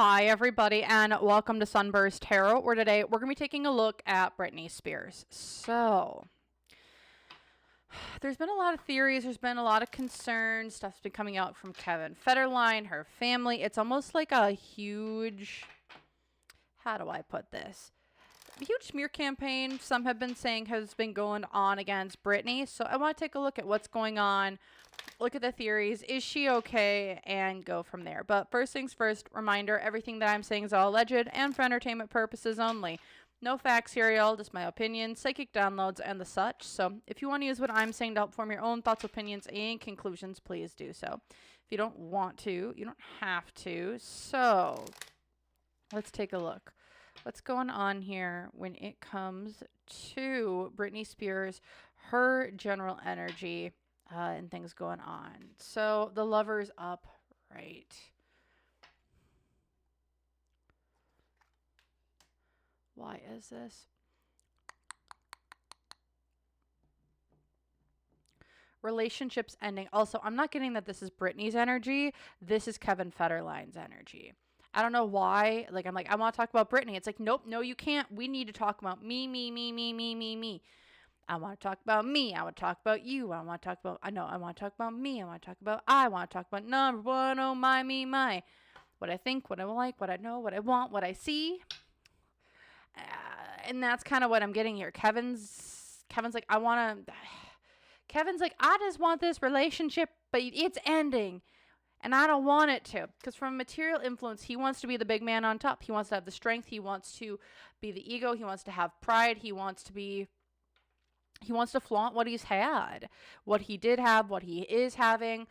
Hi, everybody, and welcome to SunBurst Tarot, where today we're going to be taking a look at Britney Spears. So, there's been a lot of theories, there's been a lot of concerns, stuff's been coming out from Kevin Federline, her family. It's almost like a huge, how do I put this? A huge smear campaign, some have been saying, has been going on against Britney. So I want to take a look at what's going on, look at the theories, is she okay, and go from there. But first things first, reminder, everything that I'm saying is all alleged and for entertainment purposes only. No facts here, y'all, just my opinion, psychic downloads, and the such. So if you want to use what I'm saying to help form your own thoughts, opinions, and conclusions, please do so. If you don't want to, you don't have to. So let's take a look. What's going on here when it comes to Britney Spears, her general energy, and things going on. So the Lover's up, right? Why is this? Relationships ending. Also, I'm not getting that this is Britney's energy. This is Kevin Federline's energy. I don't know why. Like, I'm like, I want to talk about Britney. It's like, nope, no, you can't. We need to talk about me, me, me, me, me, me, me. I want to talk about me. I want to talk about you. I want to talk about, I want to talk about me. I want to talk about, I want to talk about number one, oh my, me, my. What I think, what I like, what I know, what I want, what I see. And that's kind of what I'm getting here. Kevin's like, Kevin's like, I just want this relationship, but it's ending. And I don't want it to. Because from material influence, he wants to be the big man on top. He wants to have the strength. He wants to be the ego. He wants to have pride. He wants to flaunt what he's had, what he did have, what he is having.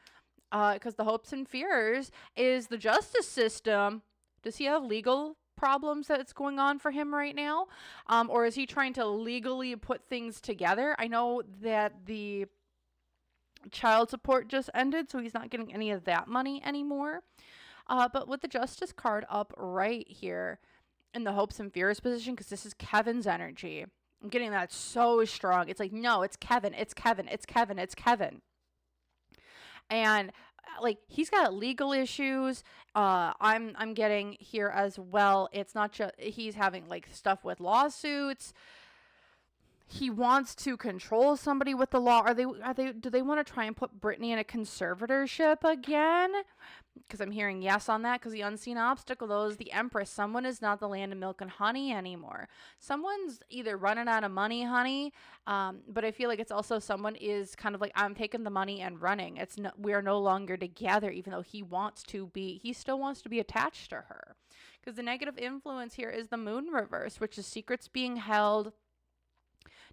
Because the hopes and fears is the justice system. Does he have legal problems that's going on for him right now? Or is he trying to legally put things together? I know that the child support just ended, so he's not getting any of that money anymore. But with the justice card up right here in the hopes and fears position, because this is Kevin's energy, I'm getting that so strong. It's like, no, it's Kevin, it's Kevin, it's Kevin, it's Kevin. And like, he's got legal issues. I'm getting here as well. It's not just he's having like stuff with lawsuits. He wants to control somebody with the law. Do they want to try and put Britney in a conservatorship again? Because I'm hearing yes on that, because the unseen obstacle, though, is the Empress. Someone is not the land of milk and honey anymore. Someone's either running out of money, honey, but I feel like it's also someone is kind of like, I'm taking the money and running. We are no longer together, even though he still wants to be attached to her. Because the negative influence here is the Moon reverse, which is secrets being held.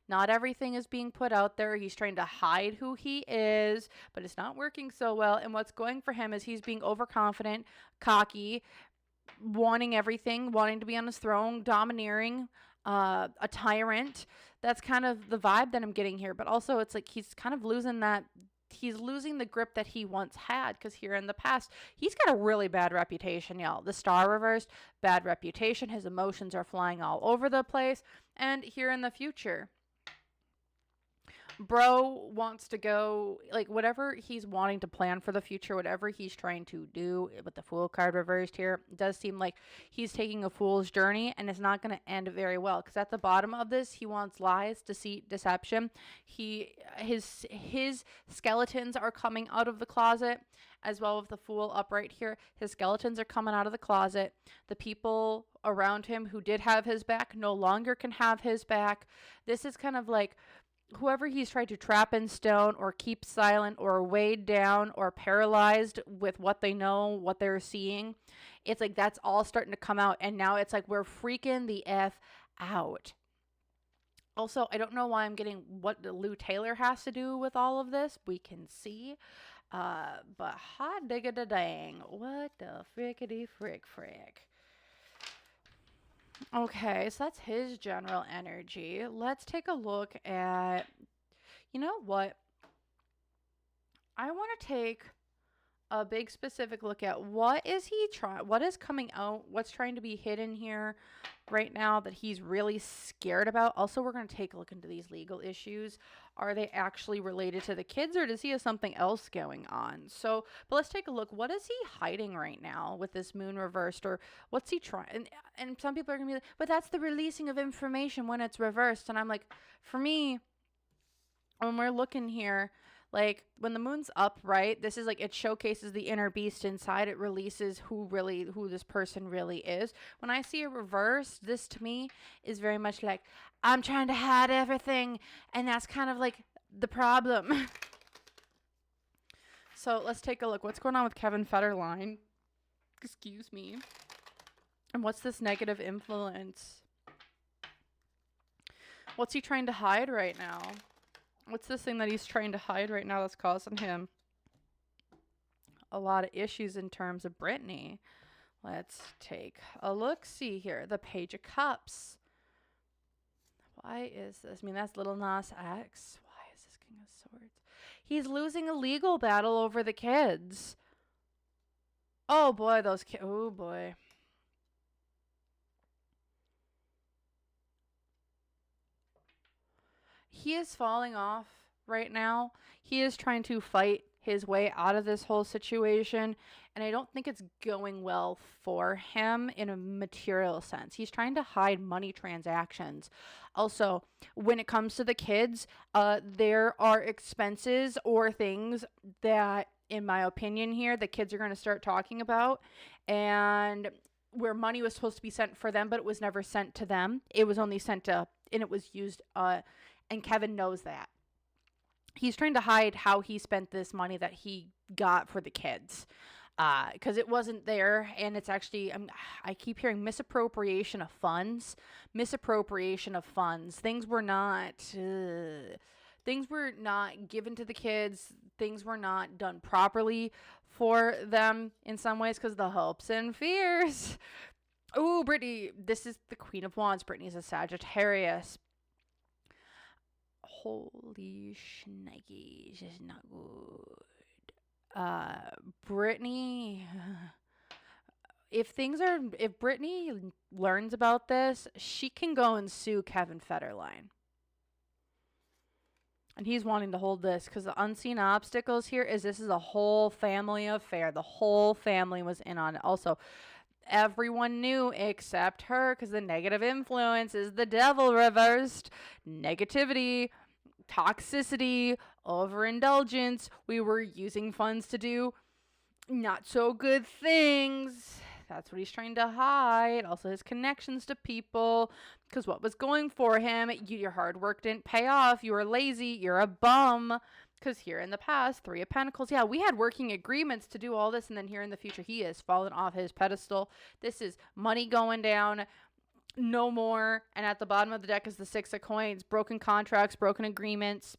Not everything is being put out there. He's trying to hide who he is, but it's not working so well. And what's going for him is he's being overconfident, cocky, wanting everything, wanting to be on his throne, domineering, a tyrant. That's kind of the vibe that I'm getting here. But also, it's like he's kind of losing that. He's losing the grip that he once had, because here in the past, he's got a really bad reputation, y'all. The star reversed, bad reputation. His emotions are flying all over the place. And here in the future, bro wants to go, like, whatever he's wanting to plan for the future, whatever he's trying to do with the Fool card reversed here, it does seem like he's taking a fool's journey, and it's not going to end very well, because at the bottom of this, he wants lies, deceit, deception. His skeletons are coming out of the closet, as well with the Fool upright here. His skeletons are coming out of the closet. The people around him who did have his back no longer can have his back. This is kind of like whoever he's tried to trap in stone or keep silent or weighed down or paralyzed with what they know, what they're seeing. It's like that's all starting to come out. And now it's like we're freaking the F out. Also, I don't know why I'm getting what Lou Taylor has to do with all of this. We can see. But hot digga dang. What the frickety frick. Okay, so that's his general energy. Let's take a look at, you know what? I want to take a big specific look at what is he trying, what is coming out, what's trying to be hidden here right now that he's really scared about. Also, we're going to take a look into these legal issues. Are they actually related to the kids, or does he have something else going on? So, but let's take a look. What is he hiding right now with this moon reversed, or what's he trying? And some people are going to be like, but that's the releasing of information when it's reversed. And I'm like, for me, when we're looking here, like when the moon's up, right, this is like, it showcases the inner beast inside. It releases who this person really is. When I see a reverse, this to me is very much like, I'm trying to hide everything, and that's kind of like the problem. So let's take a look. What's going on with Kevin Federline? Excuse me. And what's this negative influence? What's he trying to hide right now? What's this thing that he's trying to hide right now that's causing him a lot of issues in terms of Brittany? Let's take a look-see here. The Page of Cups. Why is this? I mean, that's Little Nas X. Why is this King of Swords? He's losing a legal battle over the kids. Oh, boy, those kids. Oh, boy. He is falling off right now. He is trying to fight his way out of this whole situation, and I don't think it's going well for him in a material sense. He's trying to hide money transactions. Also, when it comes to the kids, there are expenses or things that, in my opinion here, the kids are going to start talking about, and where money was supposed to be sent for them, but it was never sent to them. It was only sent to, and it was used, and Kevin knows that. He's trying to hide how he spent this money that he got for the kids, because it wasn't there, and it's actually, I keep hearing misappropriation of funds. Things were not given to the kids. Things were not done properly for them in some ways because of the hopes and fears. Ooh, Brittany, this is the Queen of Wands. Brittany's a Sagittarius. Holy shnikes, this is not good. Brittany, if Brittany learns about this, she can go and sue Kevin Federline. And he's wanting to hold this because the unseen obstacles here is this is a whole family affair. The whole family was in on it. Also, everyone knew except her because the negative influence is the devil reversed. Negativity, toxicity, overindulgence. We were using funds to do not so good things. That's what he's trying to hide. Also, his connections to people. Because what was going for him, your hard work didn't pay off. You were lazy. You're a bum. Because here in the past, Three of Pentacles, yeah, we had working agreements to do all this. And then here in the future, he has fallen off his pedestal. This is money going down. No more. And at the bottom of the deck is the Six of Coins. Broken contracts, broken agreements.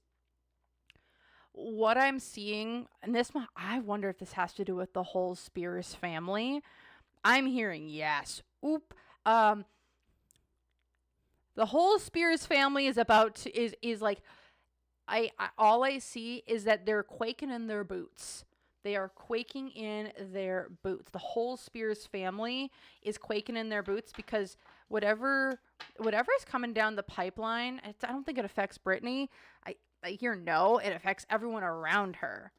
What I'm seeing, and this one, I wonder if this has to do with the whole Spears family. I'm hearing yes. Oop. The whole Spears family is about to, is like, I all I see is that they're quaking in their boots. They are quaking in their boots. The whole Spears family is quaking in their boots because whatever is coming down the pipeline, I don't think it affects Brittany. I hear no, it affects everyone around her.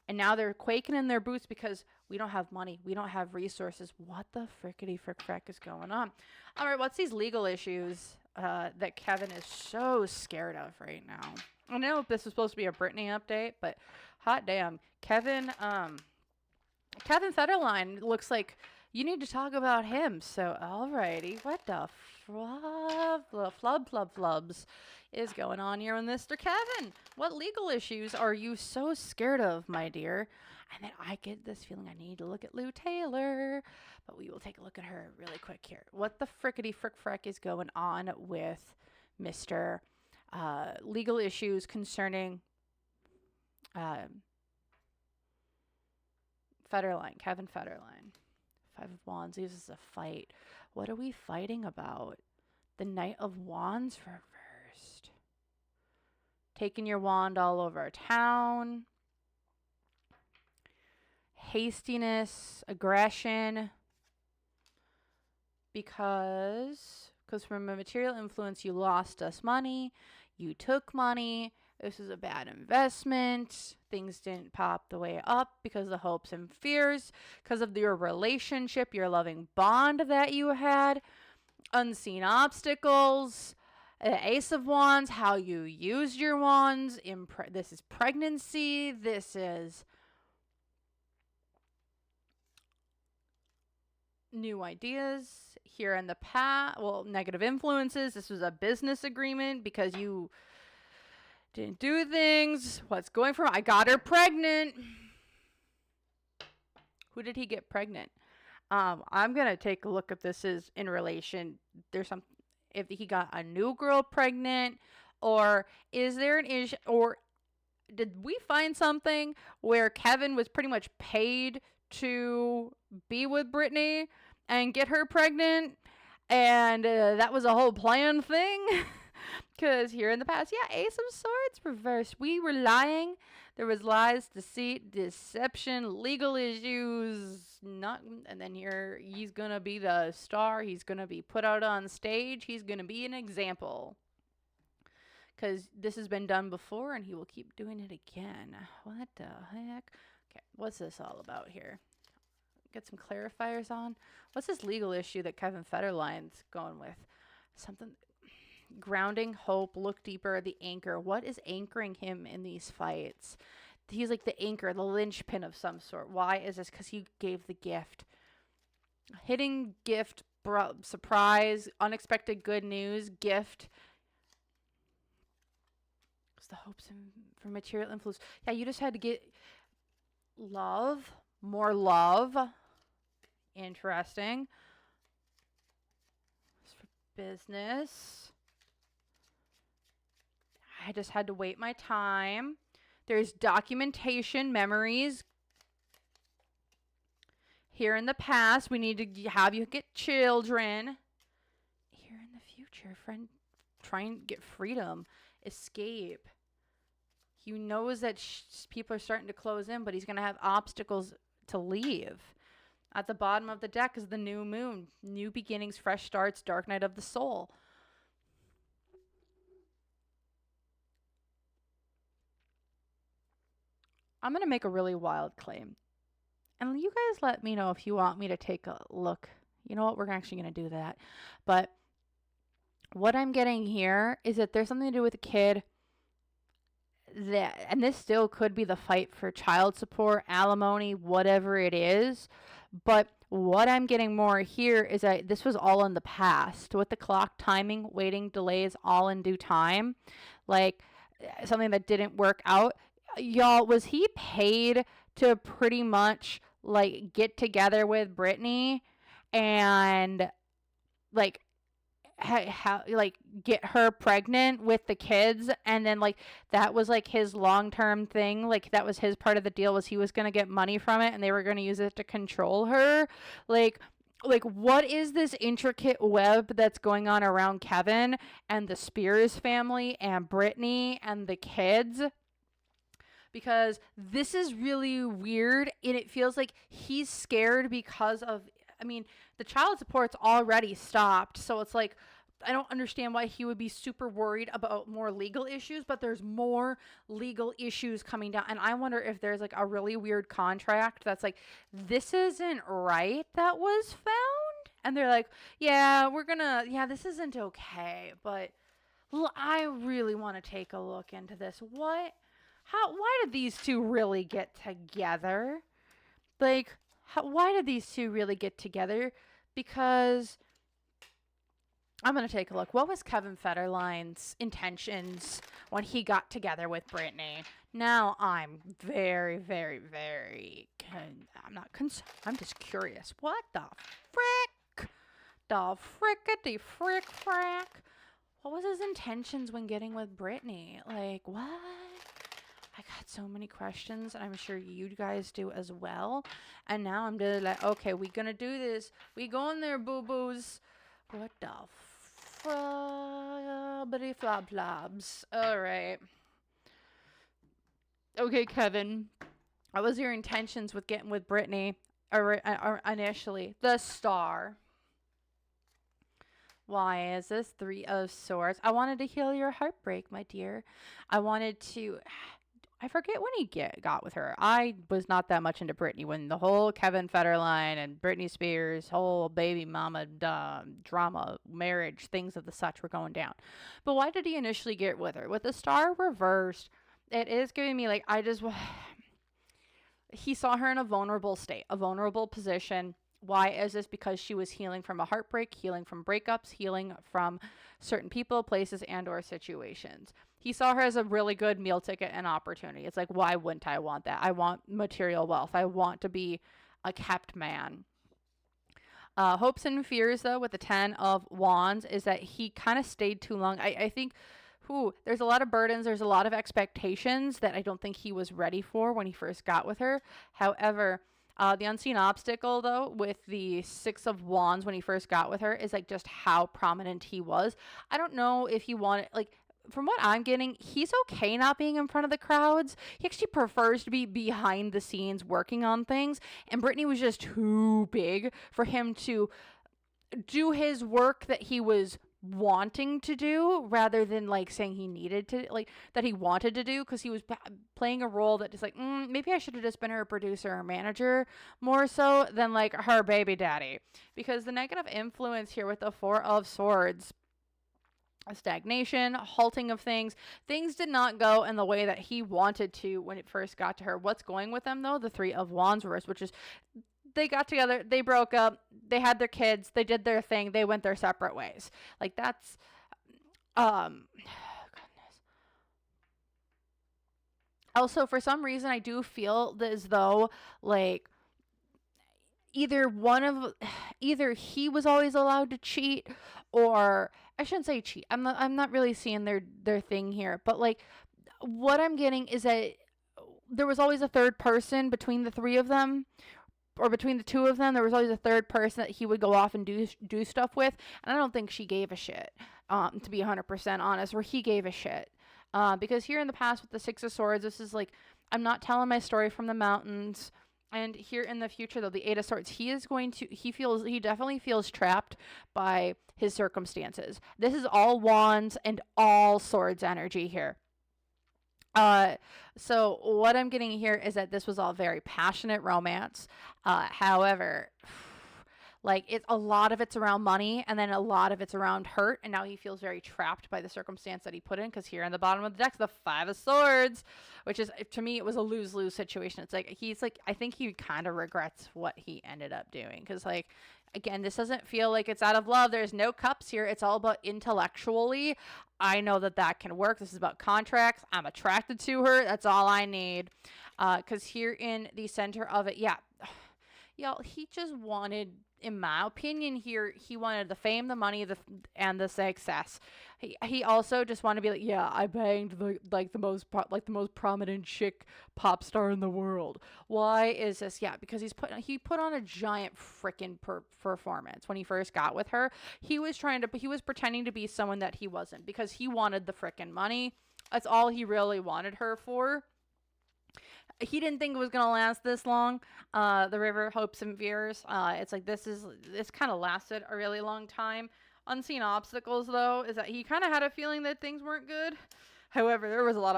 And now they're quaking in their boots because we don't have money. We don't have resources. What the frickety frick is going on? All right, what's these legal issues that Kevin is so scared of right now? I know this is supposed to be a Brittany update, but hot damn. Kevin Federline looks like you need to talk about him. So, alrighty. What the flubs is going on here with Mr. Kevin? What legal issues are you so scared of, my dear? And then I get this feeling I need to look at Lou Taylor, but we will take a look at her really quick here. What the frickety frick is going on with Mr. Legal issues concerning Federline, Kevin Federline. Five of Wands, this is a fight. What are we fighting about? The Knight of Wands reversed. Taking your wand all over town. hastiness, aggression, because from a material influence, you lost us money, you took money, this is a bad investment, things didn't pop the way up because of the hopes and fears, because of your relationship, your loving bond that you had, unseen obstacles, Ace of Wands, how you used your wands, this is pregnancy, this is new ideas here in the past, well, negative influences, this was a business agreement because you didn't do things, what's going from, I got her pregnant. Who did he get pregnant? I'm going to take a look if this is in relation, there's some, if he got a new girl pregnant, or is there an issue, or did we find something where Kevin was pretty much paid to be with Brittany and get her pregnant, and that was a whole planned thing? Because here in the past, yeah, Ace of Swords reversed. We were lying. There was lies, deceit, deception, legal issues, and then here he's going to be the star. He's going to be put out on stage. He's going to be an example. Because this has been done before, and he will keep doing it again. What the heck? Okay, what's this all about here? Get some clarifiers on. What's this legal issue that Kevin Federline's going with? Something... grounding, hope, look deeper, the anchor. What is anchoring him in these fights? He's like the anchor, the linchpin of some sort. Why is this? Because he gave the gift. Hitting gift, surprise, unexpected good news, gift. It's the hopes for material influence. Yeah, you just had to get love, more love. Interesting. It's for business. I just had to wait my time. There's documentation, memories. Here in the past, we need to have you get children. Here in the future, friend, try and get freedom, escape. He knows that people are starting to close in, but he's going to have obstacles to leave. At the bottom of the deck is the new moon. New beginnings, fresh starts, dark night of the soul. I'm going to make a really wild claim. And you guys let me know if you want me to take a look. You know what? We're actually going to do that. But what I'm getting here is that there's something to do with a kid that, and this still could be the fight for child support, alimony, whatever it is. But what I'm getting more here is that this was all in the past. With the clock, timing, waiting, delays, all in due time. Like something that didn't work out. Y'all, was he paid to pretty much like get together with Brittany and like like get her pregnant with the kids, and then like that was like his long-term thing, like that was his part of the deal, was he was going to get money from it and they were going to use it to control her? Like what is this intricate web that's going on around Kevin and the Spears family and Brittany and the kids? Because this is really weird, and it feels like he's scared because of, I mean, the child support's already stopped, so it's like, I don't understand why he would be super worried about more legal issues, but there's more legal issues coming down, and I wonder if there's like a really weird contract that's like, this isn't right that was found, and they're like, yeah, this isn't okay, but I really want to take a look into this. Why did these two really get together? Like, why did these two really get together? Because I'm going to take a look. What was Kevin Federline's intentions when he got together with Brittany? Now I'm very, very, very, I'm not concerned. I'm just curious. What the frick? The frickety frick frack? What was his intentions when getting with Brittany? Like, what? I got so many questions, and I'm sure you guys do as well. And now I'm just like, okay, we gonna do this. We going there, boo-boos. What the flubbity flop flobs. All right. Okay, Kevin. What was your intentions with getting with Brittany or initially? The Star. Why is this 3 of Swords? I wanted to heal your heartbreak, my dear. I wanted to. I forget when he got with her. I was not that much into Britney when the whole Kevin Federline and Britney Spears whole baby mama drama, marriage, things of the such were going down. But why did he initially get with her? With the Star reversed, it is giving me like he saw her in a vulnerable state, a vulnerable position. Why is this? Because she was healing from a heartbreak, healing from breakups, healing from certain people, places, and or situations. He saw her as a really good meal ticket and opportunity. It's like, why wouldn't I want that? I want material wealth. I want to be a kept man. Hopes and fears, though, with the 10 of Wands is that he kind of stayed too long. I think there's a lot of burdens. There's a lot of expectations that I don't think he was ready for when he first got with her. However, the unseen obstacle, though, with the 6 of Wands when he first got with her is like just how prominent he was. I don't know if he wanted, like, from what I'm getting, he's okay not being in front of the crowds. He actually prefers to be behind the scenes working on things. And Brittany was just too big for him to do his work that he was wanting to do rather than like saying he needed to, like that he wanted to do, because he was playing a role that just like maybe I should have just been her producer or manager more so than like her baby daddy. Because the negative influence here with the 4 of Swords, a stagnation, halting of things did not go in the way that he wanted to when it first got to her. What's going with them, though? The 3 of Wands reverse, which is they got together, they broke up, they had their kids, they did their thing, they went their separate ways. Like that's goodness. Also, for some reason I do feel as though like either he was always allowed to cheat, or I shouldn't say cheat. I'm not really seeing their thing here, but like what I'm getting is that there was always a third person between the 3 of them, or between the 2 of them. There was always a third person that he would go off and do stuff with, and I don't think she gave a shit. To be 100% honest, or he gave a shit. Because here in the past with the 6 of Swords, this is like, I'm not telling my story from the mountains. And here in the future, though, the 8 of Swords, he definitely feels trapped by his circumstances. This is all Wands and all Swords energy here. So what I'm getting here is that this was all very passionate romance. However, like a lot of it's around money, and then a lot of it's around hurt, and now he feels very trapped by the circumstance that he put in, because here in the bottom of the deck, the 5 of Swords, which is, to me, it was a lose-lose situation. It's like, I think he kind of regrets what he ended up doing, because like, again, this doesn't feel like it's out of love. There's no cups here. It's all about intellectually. I know that can work. This is about contracts. I'm attracted to her. That's all I need. Because here in the center of it, yeah, y'all, he just wanted, in my opinion here, he wanted the fame, the money, and the success. He also just wanted to be like, yeah, I banged the most prominent chick pop star in the world. Why is this? Yeah, because he put on a giant freaking performance when he first got with her. He was pretending to be someone that he wasn't, because he wanted the freaking money. That's all he really wanted her for. He didn't think it was going to last this long. The River, Hopes and Fears. It's like this kind of lasted a really long time. Unseen obstacles, though, is that he kind of had a feeling that things weren't good. However, there was a lot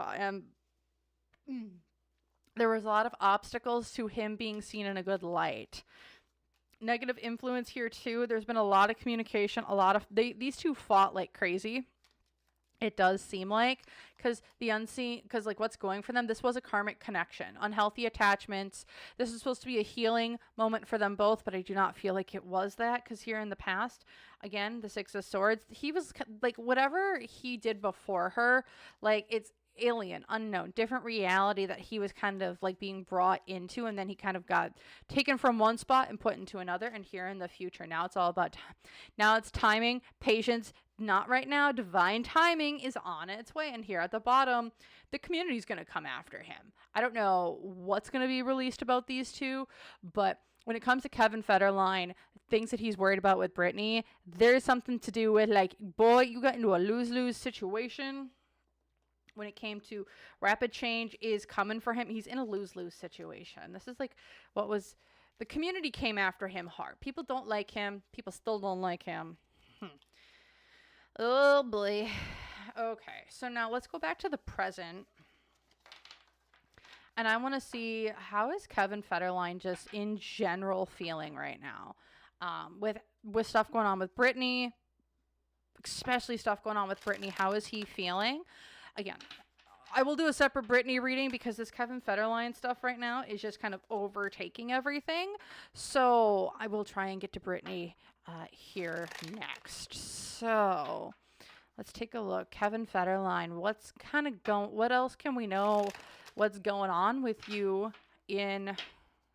of obstacles to him being seen in a good light. Negative influence here too. There's been a lot of communication. These two fought like crazy. It does seem like, because like what's going for them, this was a karmic connection, unhealthy attachments. This is supposed to be a healing moment for them both, but I do not feel like it was that, because here in the past, again, the 6 of Swords, he was like, whatever he did before her, like it's alien, unknown, different reality that he was kind of like being brought into, and then he kind of got taken from one spot and put into another. And here in the future, now it's all about now it's timing, patience. Not right now. Divine timing is on its way. And here at the bottom, the community is going to come after him. I don't know what's going to be released about these two, but when it comes to Kevin Federline, things that he's worried about with Brittany, there's something to do with like, boy, you got into a lose-lose situation. when it came to rapid change is coming for him. He's in a lose-lose situation. This is like what was the community came after him hard. People don't like him. People still don't like him. Oh boy. Okay, so now let's go back to the present. And I want to see, how is Kevin Federline just in general feeling right now? With stuff going on with Brittany, especially stuff going on with Brittany, how is he feeling? Again, I will do a separate Brittany reading because this Kevin Federline stuff right now is just kind of overtaking everything. So I will try and get to Brittany here next. So let's take a look. Kevin Federline, what's kind of going, what else can we know? What's going on with you in,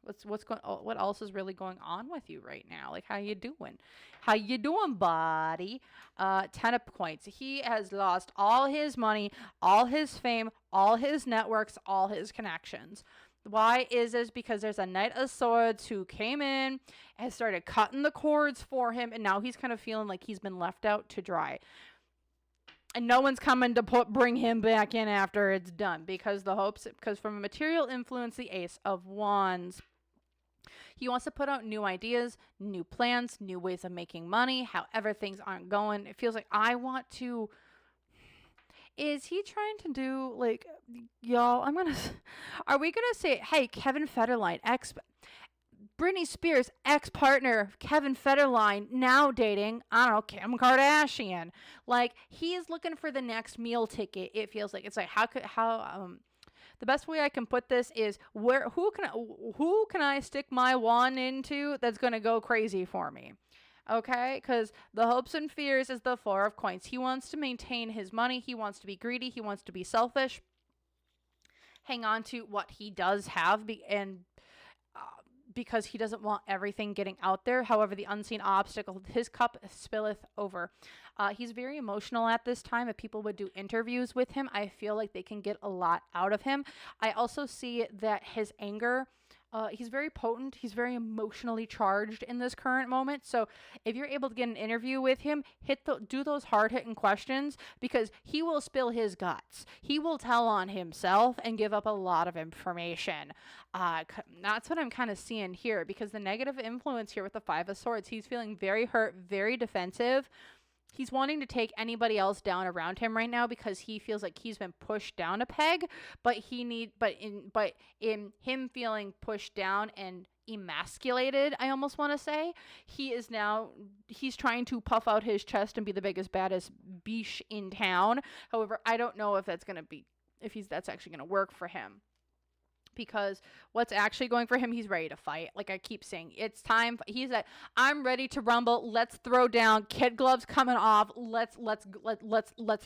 what else is really going on with you right now? Like, how you doing? How you doing, buddy? 10 of coins. He has lost all his money, all his fame, all his networks, all his connections. Why is this? Because there's a Knight of Swords who came in and started cutting the cords for him, and now he's kind of feeling like he's been left out to dry. And no one's coming to bring him back in after it's done, because from a material influence, the Ace of Wands. He wants to put out new ideas, new plans, new ways of making money. However, things aren't going. It feels like is he trying to do, like, y'all, are we going to say, hey, Kevin Federline, Britney Spears' ex-partner, Kevin Federline, now dating, I don't know, Kim Kardashian. Like, he is looking for the next meal ticket, it feels like. It's like, the best way I can put this is, who can I stick my wand into that's going to go crazy for me? Okay, because the hopes and fears is the Four of Coins. He wants to maintain his money. He wants to be greedy. He wants to be selfish. Hang on to what he does have, because he doesn't want everything getting out there. However, the unseen obstacle, his cup spilleth over. He's very emotional at this time. If people would do interviews with him, I feel like they can get a lot out of him. I also see that his anger, he's very potent. He's very emotionally charged in this current moment. So if you're able to get an interview with him, do those hard-hitting questions, because he will spill his guts. He will tell on himself and give up a lot of information. That's what I'm kind of seeing here, because the negative influence here with the Five of Swords, he's feeling very hurt, very defensive. He's wanting to take anybody else down around him right now because he feels like he's been pushed down a peg, but in him feeling pushed down and emasculated, I almost want to say, he's trying to puff out his chest and be the biggest, baddest biche in town. However, I don't know if that's actually going to work for him. Because what's actually going for him, he's ready to fight. Like I keep saying, it's time. He's like, I'm ready to rumble. Let's throw down. Kid gloves coming off. Let's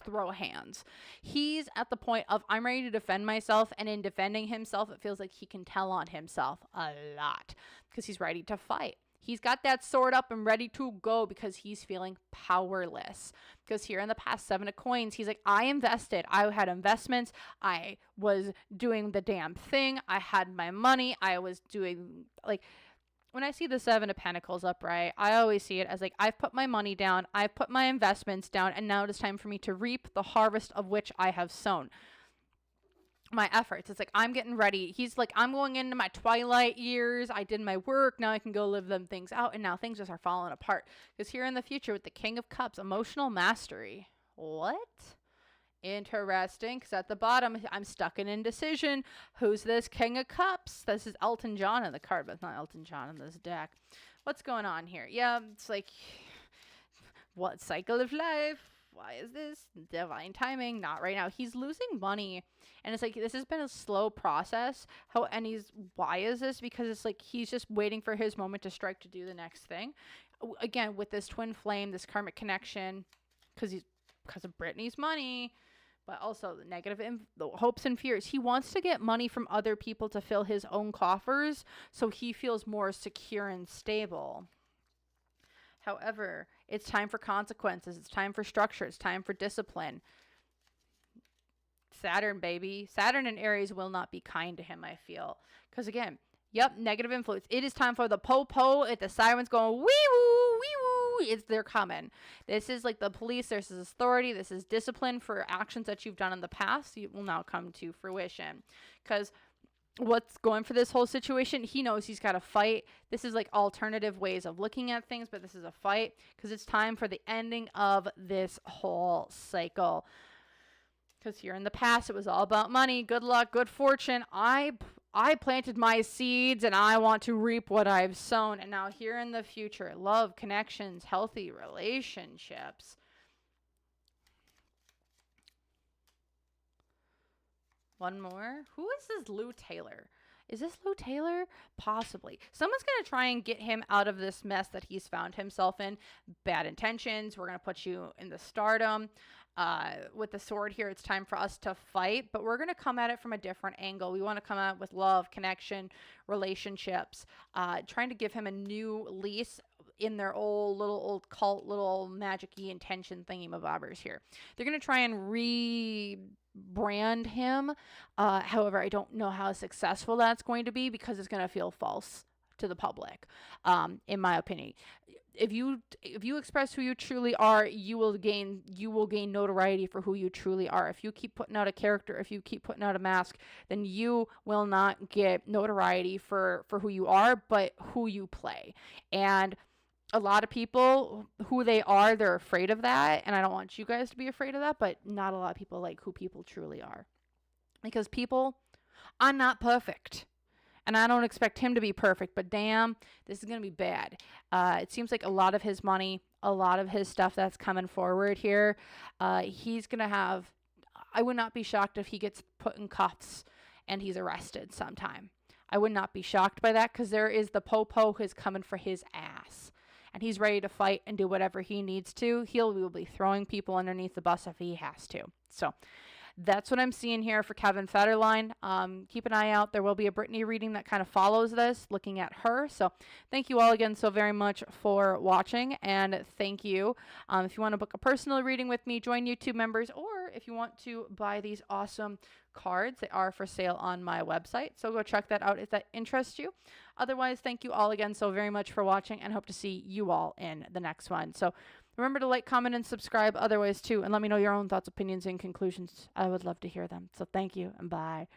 throw hands. He's at the point of, I'm ready to defend myself. And in defending himself, it feels like he can tell on himself a lot because he's ready to fight. He's got that sword up and ready to go because he's feeling powerless. Because here in the past, Seven of Coins, he's like, I invested. I had investments. I was doing the damn thing. I had my money. I was doing, like, when I see the Seven of Pentacles upright, I always see it as like, I've put my money down. I've put my investments down. And now it is time for me to reap the harvest of which I have sown. My efforts. It's like, I'm getting ready. He's like, I'm going into my twilight years. I did my work. Now I can go live them things out. And now things just are falling apart. Because here in the future with the King of Cups, emotional mastery. What? Interesting. Because at the bottom, I'm stuck in indecision. Who's this King of Cups? This is Elton John in the card, but it's not Elton John in this deck. What's going on here? Yeah, it's like, what cycle of life? Why is this? Divine timing. Not right now. He's losing money. And it's like, this has been a slow process. Why is this? Because it's like, he's just waiting for his moment to strike to do the next thing. Again, with this twin flame, this karmic connection, because of Britney's money, but also the hopes and fears. He wants to get money from other people to fill his own coffers. So he feels more secure and stable. However, it's time for consequences. It's time for structure. It's time for discipline. Saturn, baby. Saturn and Aries will not be kind to him, I feel. Because again, negative influence. It is time for the po-po. If the siren's going wee-woo, wee-woo, they're coming. This is like the police. This is authority. This is discipline for actions that you've done in the past. It will now come to fruition. Because what's going for this whole situation, he knows he's got to fight. This is like alternative ways of looking at things, but this is a fight because it's time for the ending of this whole cycle. Because here in the past, it was all about money, good luck, good fortune. I planted my seeds and I want to reap what I've sown. And now here in the future, love, connections, healthy relationships. One more. Who is this Lou Taylor? Is this Lou Taylor? Possibly. Someone's going to try and get him out of this mess that he's found himself in. Bad intentions. We're going to put you in the stardom. With the sword here, it's time for us to fight, but we're going to come at it from a different angle. We want to come at it with love, connection, relationships, trying to give him a new lease in their old cult, little magic-y intention thingy-mabobbers here. They're going to try and rebrand him. However, I don't know how successful that's going to be because it's going to feel false to the public, in my opinion. If you express who you truly are, you will gain notoriety for who you truly are. If you keep putting out a character, if you keep putting out a mask, then you will not get notoriety for who you are, but who you play. And a lot of people, who they are, they're afraid of that. And I don't want you guys to be afraid of that, but not a lot of people like who people truly are. Because people are not perfect. And I don't expect him to be perfect, but damn, this is going to be bad. It seems like a lot of his money, a lot of his stuff that's coming forward here, he's going to have, I would not be shocked if he gets put in cuffs and he's arrested sometime. I would not be shocked by that because there is the po-po who's coming for his ass. And he's ready to fight and do whatever he needs to. He will be throwing people underneath the bus if he has to. So that's what I'm seeing here for Kevin Federline. Keep an eye out. There will be a Brittany reading that kind of follows this, looking at her. So thank you all again so very much for watching. And thank you. If you want to book a personal reading with me, join YouTube members. Or if you want to buy these awesome cards, they are for sale on my website. So go check that out if that interests you. Otherwise, thank you all again so very much for watching and hope to see you all in the next one. So remember to like, comment, and subscribe otherwise too. And let me know your own thoughts, opinions, and conclusions. I would love to hear them. So thank you and bye.